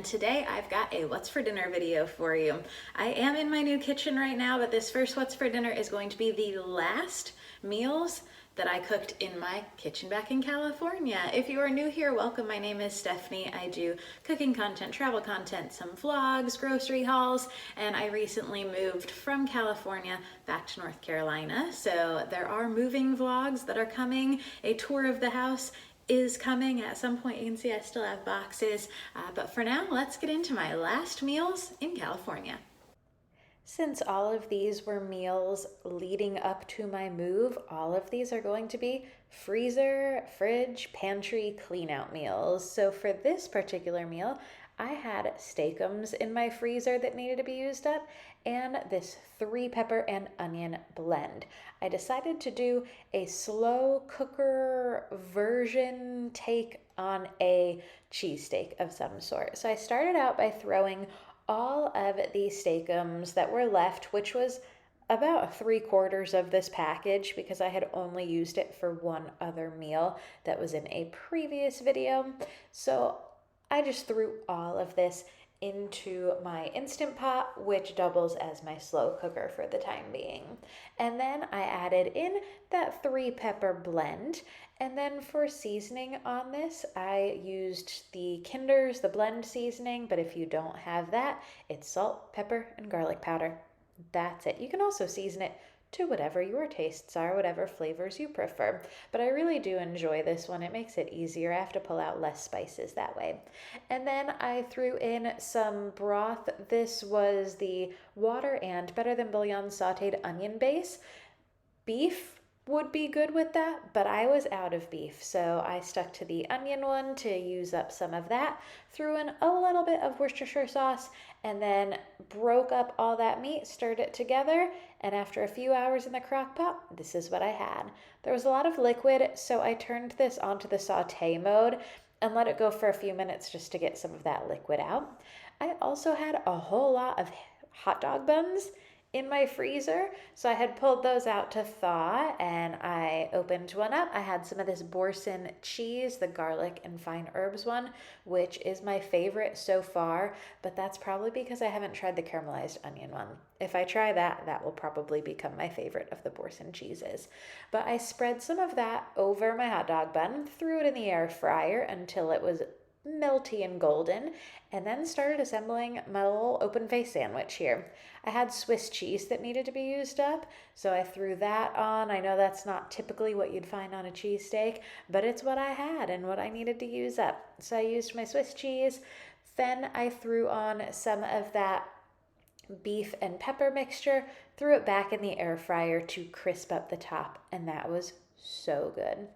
today I've got a what's for dinner video for you. I am in my new kitchen right now, but this first what's for dinner is going to be the last meals that I cooked in my kitchen back in California. If you are new here, welcome. My name is Stephanie. I do cooking content, travel content, some vlogs, grocery hauls, and I recently moved from California back to North Carolina. So there are moving vlogs that are coming, a tour of the house is coming at some point. You can see I still have boxes, but for now, let's get into my last meals in California. Since all of these were meals leading up to my move, all of these are going to be freezer, fridge, pantry, clean out meals. So for this particular meal, I had steakums in my freezer that needed to be used up and this 3 pepper and onion blend. I decided to do a slow cooker version take on a cheesesteak of some sort. So I started out by throwing all of the steakums that were left, which was about 3/4 of this package because I had only used it for one other meal that was in a previous video. So I just threw all of this into my Instant Pot, which doubles as my slow cooker for the time being. And then I added in that 3 pepper blend. And then for seasoning on this, I used the Kinder's, the blend seasoning, but if you don't have that, it's salt, pepper, and garlic powder. That's it. You can also season it to whatever your tastes are, whatever flavors you prefer. But I really do enjoy this one. It makes it easier. I have to pull out less spices that way. And then I threw in some broth. This was the water and Better Than Bouillon sauteed onion base. Beef would be good with that, but I was out of beef, so I stuck to the onion one to use up some of that, threw in a little bit of Worcestershire sauce, and then broke up all that meat, stirred it together, and after a few hours in the crock pot, this is what I had. There was a lot of liquid, so I turned this onto the saute mode and let it go for a few minutes just to get some of that liquid out. I also had a whole lot of hot dog buns in my freezer, so I had pulled those out to thaw, and I opened one up. I had some of this Boursin cheese, the garlic and fine herbs one, which is my favorite so far, but that's probably because I haven't tried the caramelized onion one. If I try that, that will probably become my favorite of the Boursin cheeses. But I spread some of that over my hot dog bun, threw it in the air fryer until it was melty and golden, and then started assembling my little open face sandwich here. I had Swiss cheese that needed to be used up, so I threw that on. I know that's not typically what you'd find on a cheesesteak, but it's what I had and what I needed to use up. So I used my Swiss cheese. Then I threw on some of that beef and pepper mixture, threw it back in the air fryer to crisp up the top, and that was so good.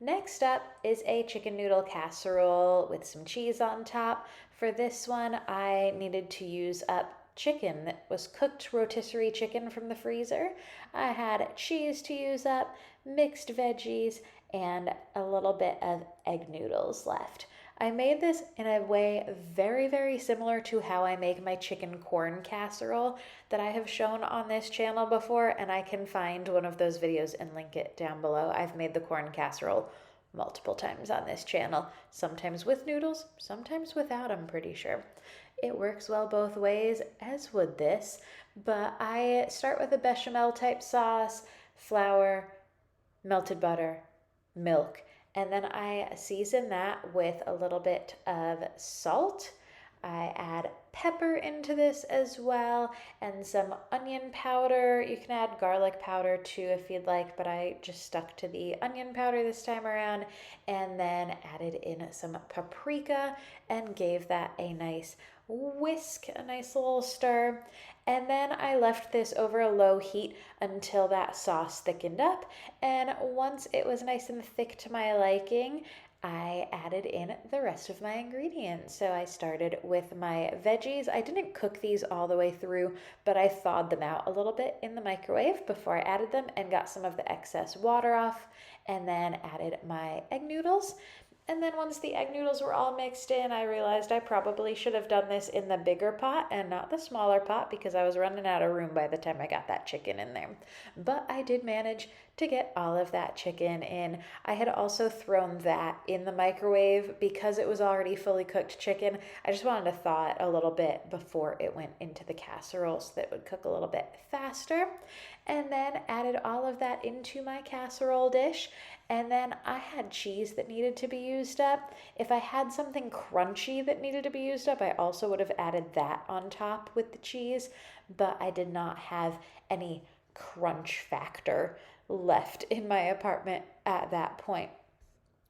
Next up is a chicken noodle casserole with some cheese on top. For this one, I needed to use up chicken that was cooked rotisserie chicken from the freezer. I had cheese to use up, mixed veggies, and a little bit of egg noodles left. I made this in a way very, very similar to how I make my chicken corn casserole that I have shown on this channel before, and I can find one of those videos and link it down below. I've made the corn casserole multiple times on this channel, sometimes with noodles, sometimes without, I'm pretty sure. It works well both ways, as would this, but I start with a bechamel type sauce, flour, melted butter, milk, and then I season that with a little bit of salt. I add pepper into this as well and some onion powder. You can add garlic powder too if you'd like, but I just stuck to the onion powder this time around, and then added in some paprika and gave that a nice whisk, a nice little stir. And then I left this over a low heat until that sauce thickened up. And once it was nice and thick to my liking, I added in the rest of my ingredients. So I started with my veggies. I didn't cook these all the way through, but I thawed them out a little bit in the microwave before I added them and got some of the excess water off, and then added my egg noodles. And then once the egg noodles were all mixed in, I realized I probably should have done this in the bigger pot and not the smaller pot because I was running out of room by the time I got that chicken in there. But I did manage to get all of that chicken in. I had also thrown that in the microwave because it was already fully cooked chicken. I just wanted to thaw it a little bit before it went into the casserole so that it would cook a little bit faster. And then added all of that into my casserole dish. And then I had cheese that needed to be used up. If I had something crunchy that needed to be used up, I also would have added that on top with the cheese, but I did not have any crunch factor left in my apartment at that point.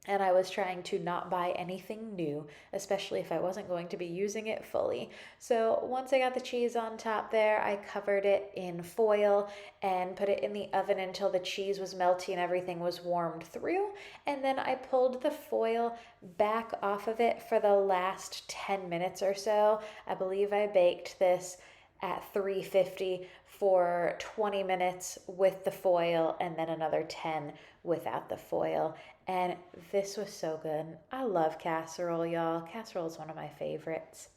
And I was trying to not buy anything new, especially if I wasn't going to be using it fully. So once I got the cheese on top there, I covered it in foil and put it in the oven until the cheese was melty and everything was warmed through. And then I pulled the foil back off of it for the last 10 minutes or so. I believe I baked this at 350 for 20 minutes with the foil and then another 10 without the foil. And this was so good. I love casserole, y'all. Casserole is one of my favorites.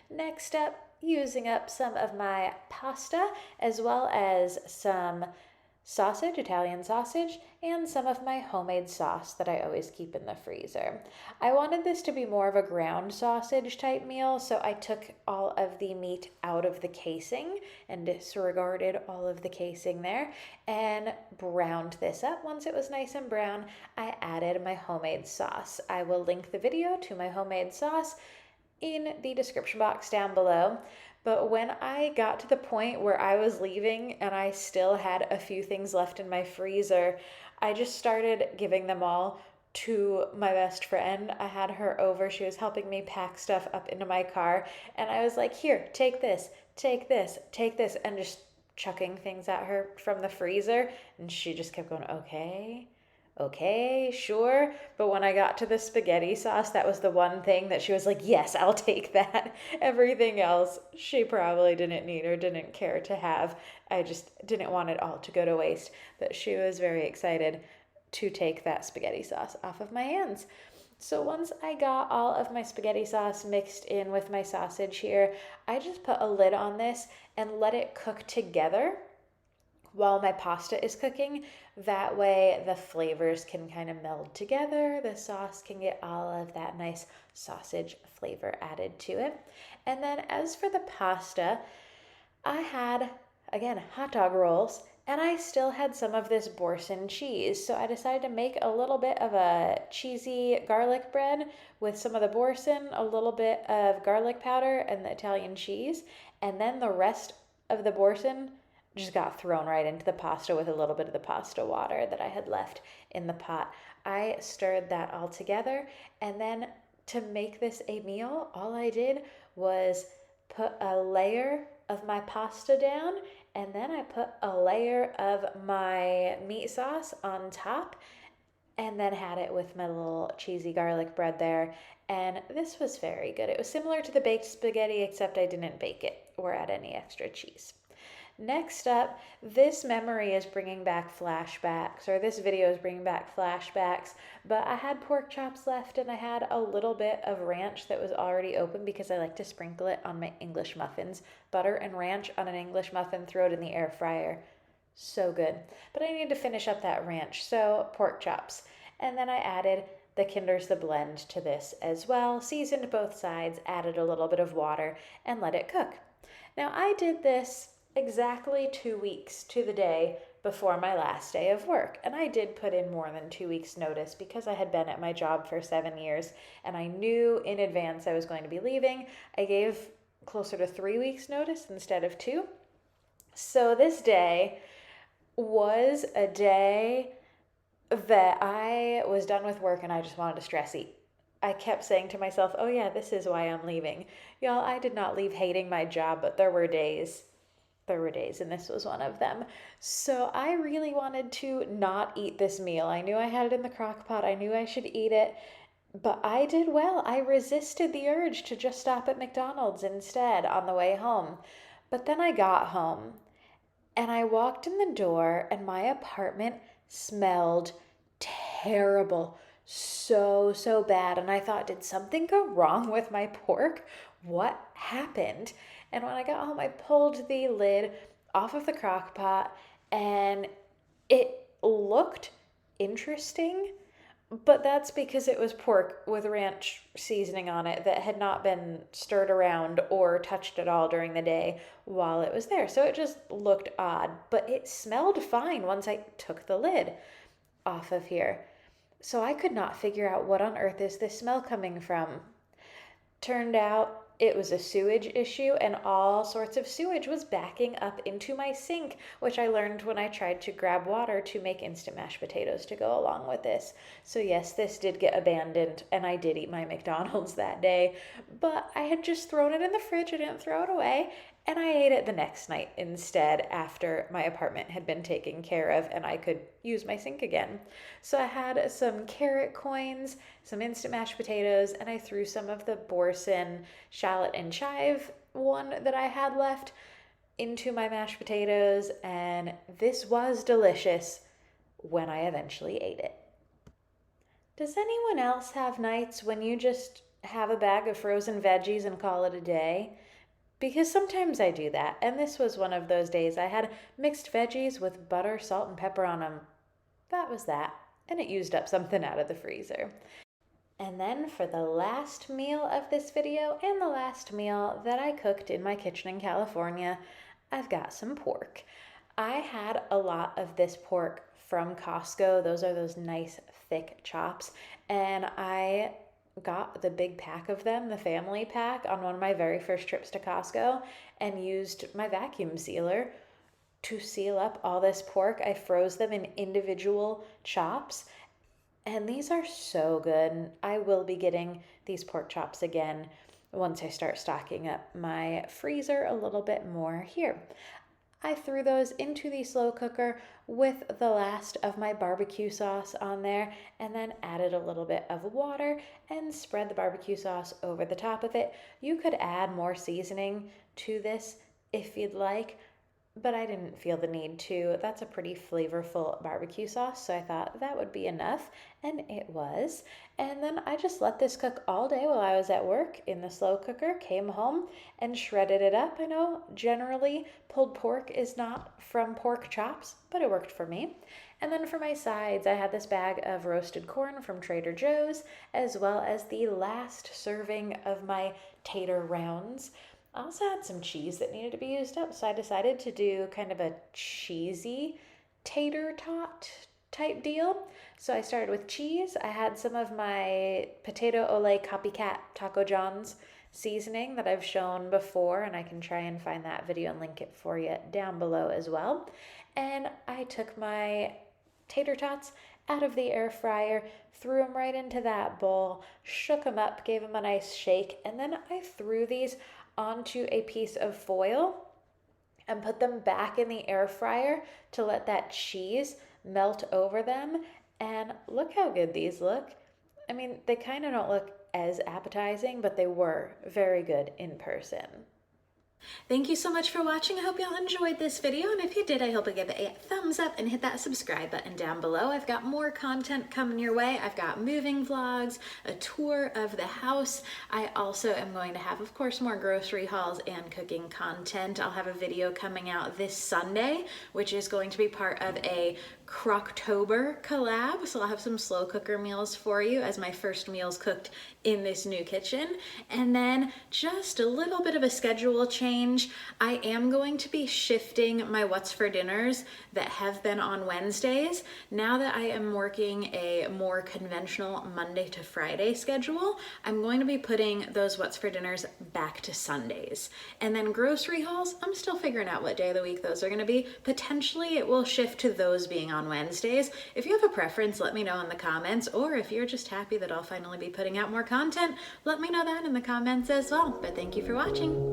Next up, using up some of my pasta as well as some sausage, Italian sausage, and some of my homemade sauce that I always keep in the freezer. I wanted this to be more of a ground sausage type meal, so I took all of the meat out of the casing and disregarded all of the casing there and browned this up. Once it was nice and brown, I added my homemade sauce. I will link the video to my homemade sauce in the description box down below. But when I got to the point where I was leaving and I still had a few things left in my freezer, I just started giving them all to my best friend. I had her over. She was helping me pack stuff up into my car. And I was like, here, take this, take this, take this, and just chucking things at her from the freezer. And she just kept going, okay, sure. But when I got to the spaghetti sauce, that was the one thing that she was like, yes, I'll take that. Everything else, she probably didn't need or didn't care to have. I just didn't want it all to go to waste. But she was very excited to take that spaghetti sauce off of my hands. So once I got all of my spaghetti sauce mixed in with my sausage here, I just put a lid on this and let it cook together while my pasta is cooking. That way the flavors can kind of meld together. The sauce can get all of that nice sausage flavor added to it. And then as for the pasta, I had, again, hot dog rolls, and I still had some of this Boursin cheese. So I decided to make a little bit of a cheesy garlic bread with some of the Boursin, a little bit of garlic powder, and the Italian cheese. And then the rest of the Boursin just got thrown right into the pasta with a little bit of the pasta water that I had left in the pot. I stirred that all together, and then to make this a meal, all I did was put a layer of my pasta down, and then I put a layer of my meat sauce on top, and then had it with my little cheesy garlic bread there. And this was very good. It was similar to the baked spaghetti, except I didn't bake it or add any extra cheese. Next up, this memory is bringing back flashbacks, or this video is bringing back flashbacks, but I had pork chops left and I had a little bit of ranch that was already open because I like to sprinkle it on my English muffins. Butter and ranch on an English muffin, throw it in the air fryer. So good. But I need to finish up that ranch, so pork chops. And then I added the Kinder's The Blend to this as well, seasoned both sides, added a little bit of water, and let it cook. Now I did this exactly 2 weeks to the day before my last day of work. And I did put in more than 2 weeks notice because I had been at my job for 7 years and I knew in advance I was going to be leaving. I gave closer to 3 weeks notice instead of 2. So this day was a day that I was done with work and I just wanted to stress eat. I kept saying to myself, oh yeah, this is why I'm leaving. Y'all, I did not leave hating my job, but there were days, and this was one of them. So I really wanted to not eat this meal. I knew I had it in the crock pot. I knew I should eat it, but I did well. I resisted the urge to just stop at McDonald's instead on the way home. But then I got home and I walked in the door and my apartment smelled terrible. so bad. And I thought, did something go wrong with my pork? What happened? And when I got home, I pulled the lid off of the crock pot and it looked interesting, but that's because it was pork with ranch seasoning on it that had not been stirred around or touched at all during the day while it was there. So it just looked odd, but it smelled fine once I took the lid off of here. So I could not figure out what on earth is this smell coming from. Turned out it was a sewage issue, and all sorts of sewage was backing up into my sink, which I learned when I tried to grab water to make instant mashed potatoes to go along with this. So yes, this did get abandoned, and I did eat my McDonald's that day, but I had just thrown it in the fridge. I didn't throw it away, and I ate it the next night instead after my apartment had been taken care of and I could use my sink again. So I had some carrot coins, some instant mashed potatoes, and I threw some of the Boursin shallot and chive one that I had left into my mashed potatoes, and this was delicious when I eventually ate it. Does anyone else have nights when you just have a bag of frozen veggies and call it a day? Because sometimes I do that, and this was one of those days. I had mixed veggies with butter, salt, and pepper on them. That was that, and it used up something out of the freezer. And then for the last meal of this video, and the last meal that I cooked in my kitchen in California, I've got some pork. I had a lot of this pork from Costco. Those are those nice thick chops, and I got the big pack of them, the family pack, on one of my very first trips to Costco, and used my vacuum sealer to seal up all this pork. I froze them in individual chops, and these are so good. I will be getting these pork chops again once I start stocking up my freezer a little bit more here. I threw those into the slow cooker with the last of my barbecue sauce on there, and then added a little bit of water and spread the barbecue sauce over the top of it. You could add more seasoning to this if you'd like, but I didn't feel the need to. That's a pretty flavorful barbecue sauce, so I thought that would be enough, and it was. And then I just let this cook all day while I was at work in the slow cooker, came home and shredded it up. I know generally pulled pork is not from pork chops, but it worked for me. And then for my sides, I had this bag of roasted corn from Trader Joe's, as well as the last serving of my tater rounds. I also had some cheese that needed to be used up, so I decided to do kind of a cheesy tater tot type deal. So I started with cheese. I had some of my potato ole copycat Taco John's seasoning that I've shown before, and I can try and find that video and link it for you down below as well. And I took my tater tots out of the air fryer, threw them right into that bowl, shook them up, gave them a nice shake, and then I threw these onto a piece of foil and put them back in the air fryer to let that cheese melt over them. And look how good these look. I mean, they kind of don't look as appetizing, but they were very good in person. Thank you so much for watching. I hope y'all enjoyed this video, and if you did, I hope you give it a thumbs up and hit that subscribe button down below. I've got more content coming your way. I've got moving vlogs, a tour of the house. I also am going to have, of course, more grocery hauls and cooking content. I'll have a video coming out this Sunday, which is going to be part of a Croctober collab, so I'll have some slow cooker meals for you as my first meals cooked in this new kitchen. And then just a little bit of a schedule change. I am going to be shifting my what's for dinners that have been on Wednesdays. Now that I am working a more conventional Monday to Friday schedule, I'm going to be putting those what's for dinners back to Sundays. And then grocery hauls, I'm still figuring out what day of the week those are going to be. Potentially it will shift to those being on Wednesdays. If you have a preference, let me know in the comments, or if you're just happy that I'll finally be putting out more content, let me know that in the comments as well. But thank you for watching.